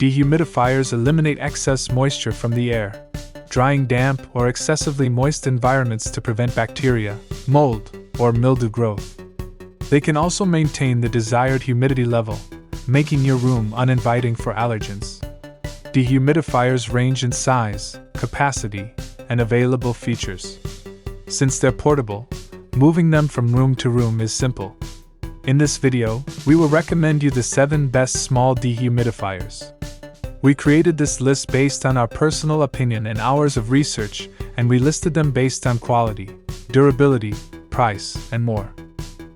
Dehumidifiers eliminate excess moisture from the air, drying damp or excessively moist environments to prevent bacteria, mold, or mildew growth. They can also maintain the desired humidity level, making your room uninviting for allergens. Dehumidifiers range in size, capacity, and available features. Since they're portable, moving them from room to room is simple. In this video, we will recommend you the 7 best small dehumidifiers. We created this list based on our personal opinion and hours of research, and we listed them based on quality, durability, price, and more.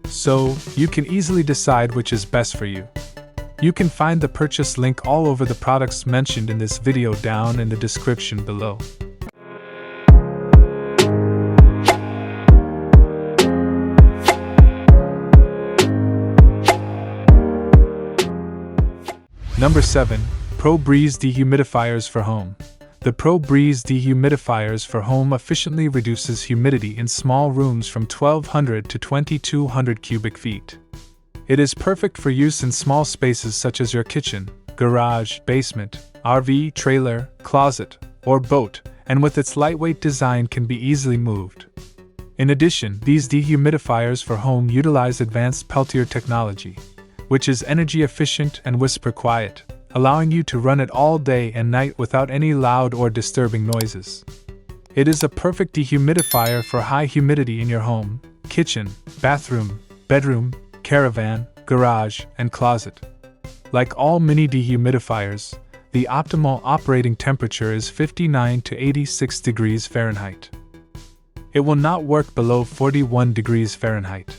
So, you can easily decide which is best for you. You can find the purchase link all over the products mentioned in this video down in the description below. Number 7. ProB Dehumidifiers for Home. The ProB Dehumidifiers for Home efficiently reduces humidity in small rooms from 1200 to 2200 cubic feet. It is perfect for use in small spaces such as your kitchen, garage, basement, RV, trailer, closet, or boat, and with its lightweight design can be easily moved. In addition, these dehumidifiers for home utilize advanced Peltier technology, which is energy efficient and whisper quiet, allowing you to run it all day and night without any loud or disturbing noises. It is a perfect dehumidifier for high humidity in your home, kitchen, bathroom, bedroom, caravan, garage, and closet. Like all mini dehumidifiers, the optimal operating temperature is 59 to 86 degrees Fahrenheit. It will not work below 41 degrees Fahrenheit.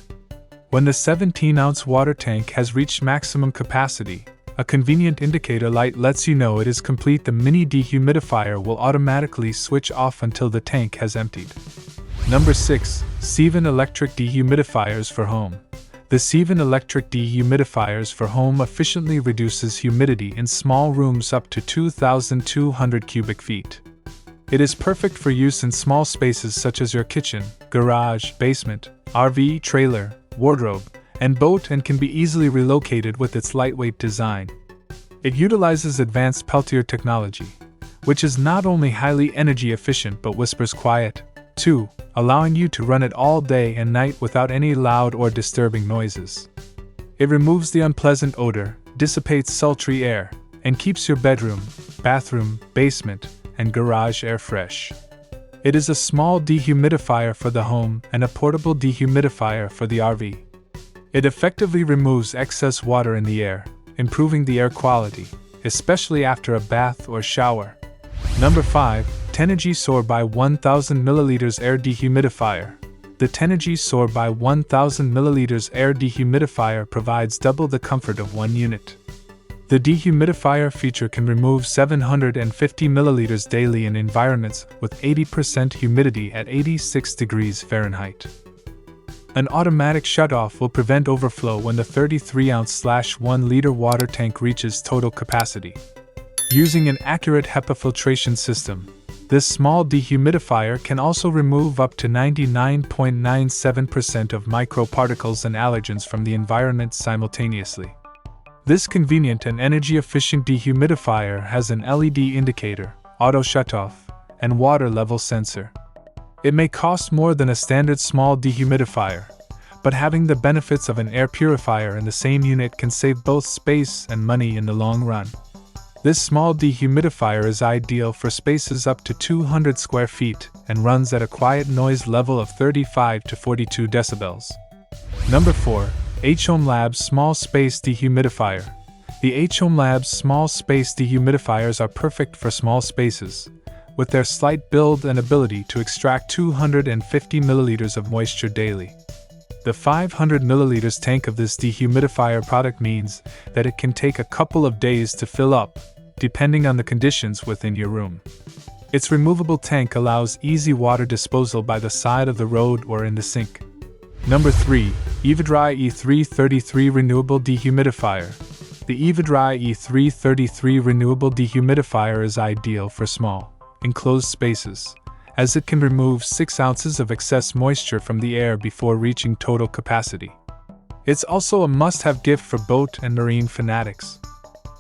When the 17-ounce water tank has reached maximum capacity, a convenient indicator light lets you know it is complete. The mini dehumidifier will automatically switch off until the tank has emptied. Number 6. SEAVON Electric Dehumidifiers for Home. The SEAVON Electric Dehumidifiers for Home efficiently reduces humidity in small rooms up to 2,200 cubic feet. It is perfect for use in small spaces such as your kitchen, garage, basement, RV, trailer, wardrobe, and boat, and can be easily relocated with its lightweight design. It utilizes advanced Peltier technology, which is not only highly energy efficient but whispers quiet, too, allowing you to run it all day and night without any loud or disturbing noises. It removes the unpleasant odor, dissipates sultry air, and keeps your bedroom, bathroom, basement, and garage air fresh. It is a small dehumidifier for the home and a portable dehumidifier for the RV. It effectively removes excess water in the air, improving the air quality, especially after a bath or shower. Number 5. Tenergy Sorbi 1000 ml Air Dehumidifier. The Tenergy Sorbi 1000 ml air dehumidifier provides double the comfort of one unit. The dehumidifier feature can remove 750 milliliters daily in environments with 80% humidity at 86 degrees Fahrenheit. An automatic shutoff will prevent overflow when the 33-ounce/1 liter water tank reaches total capacity. Using an accurate HEPA filtration system, this small dehumidifier can also remove up to 99.97% of microparticles and allergens from the environment simultaneously. This convenient and energy-efficient dehumidifier has an LED indicator, auto shutoff, and water level sensor. It may cost more than a standard small dehumidifier, but having the benefits of an air purifier in the same unit can save both space and money in the long run. This small dehumidifier is ideal for spaces up to 200 square feet and runs at a quiet noise level of 35 to 42 decibels. Number 4. HOmeLabs Small Space Dehumidifier. The HOmeLabs Small Space Dehumidifiers are perfect for small spaces, with their slight build and ability to extract 250 milliliters of moisture daily. The 500 milliliters tank of this dehumidifier product means that it can take a couple of days to fill up, depending on the conditions within your room. Its removable tank allows easy water disposal by the side of the road or in the sink. Number 3. Eva-dry E-333 Renewable Dehumidifier. The Eva-dry E-333 Renewable Dehumidifier is ideal for small, enclosed spaces, as it can remove 6 ounces of excess moisture from the air before reaching total capacity. It's also a must-have gift for boat and marine fanatics.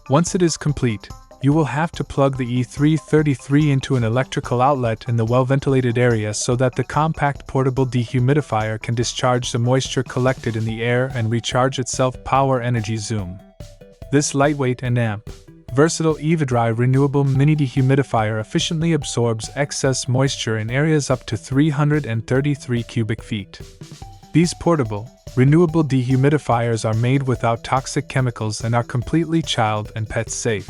Once it is complete, you will have to plug the E333 into an electrical outlet in the well-ventilated area so that the compact portable dehumidifier can discharge the moisture collected in the air and recharge itself. Power Energy Zoom. This lightweight and versatile Eva-dry renewable mini dehumidifier efficiently absorbs excess moisture in areas up to 333 cubic feet. These portable, renewable dehumidifiers are made without toxic chemicals and are completely child and pet safe.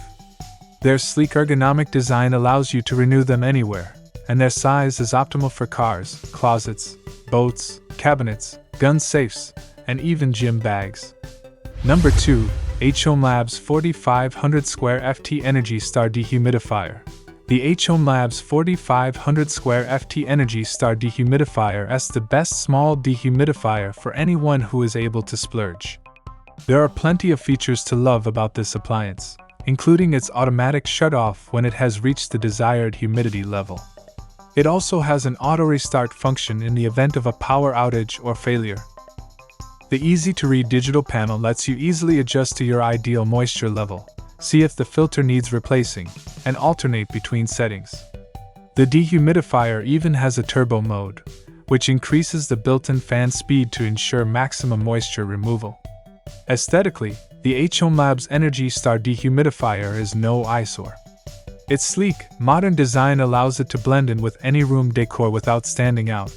Their sleek ergonomic design allows you to renew them anywhere, and their size is optimal for cars, closets, boats, cabinets, gun safes, and even gym bags. Number 2. hOmeLabs 4500 Square FT Energy Star Dehumidifier. The hOmeLabs 4500 Square FT Energy Star Dehumidifier is the best small dehumidifier for anyone who is able to splurge. There are plenty of features to love about this appliance, including its automatic shut-off when it has reached the desired humidity level. It also has an auto-restart function in the event of a power outage or failure. The easy-to-read digital panel lets you easily adjust to your ideal moisture level, see if the filter needs replacing, and alternate between settings. The dehumidifier even has a turbo mode, which increases the built-in fan speed to ensure maximum moisture removal. Aesthetically, the hOmeLabs Energy Star Dehumidifier is no eyesore. Its sleek, modern design allows it to blend in with any room decor without standing out.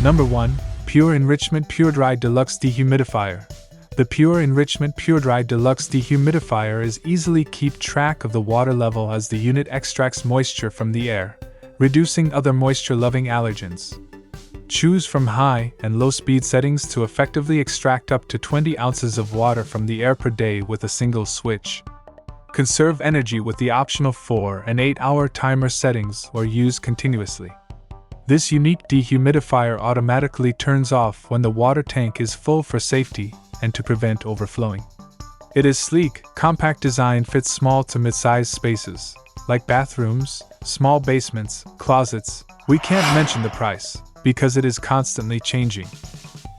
Number 1. Pure Enrichment PureDry Deluxe Dehumidifier. The Pure Enrichment PureDry Deluxe Dehumidifier is easily keep track of the water level as the unit extracts moisture from the air, reducing other moisture-loving allergens. Choose from high and low speed settings to effectively extract up to 20 ounces of water from the air per day with a single switch. Conserve energy with the optional 4 and 8-hour timer settings or use continuously. This unique dehumidifier automatically turns off when the water tank is full for safety and to prevent overflowing. It is sleek, compact design fits small to mid-sized spaces, like bathrooms, small basements, closets. We can't mention the price, because it is constantly changing.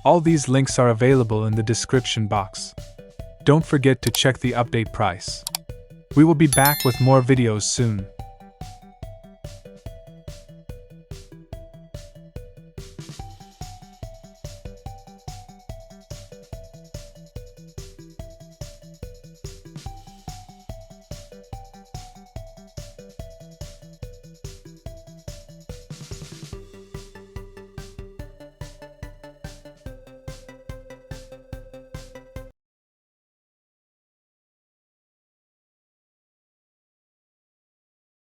All these links are available in the description box. Don't forget to check the update price. We will be back with more videos soon.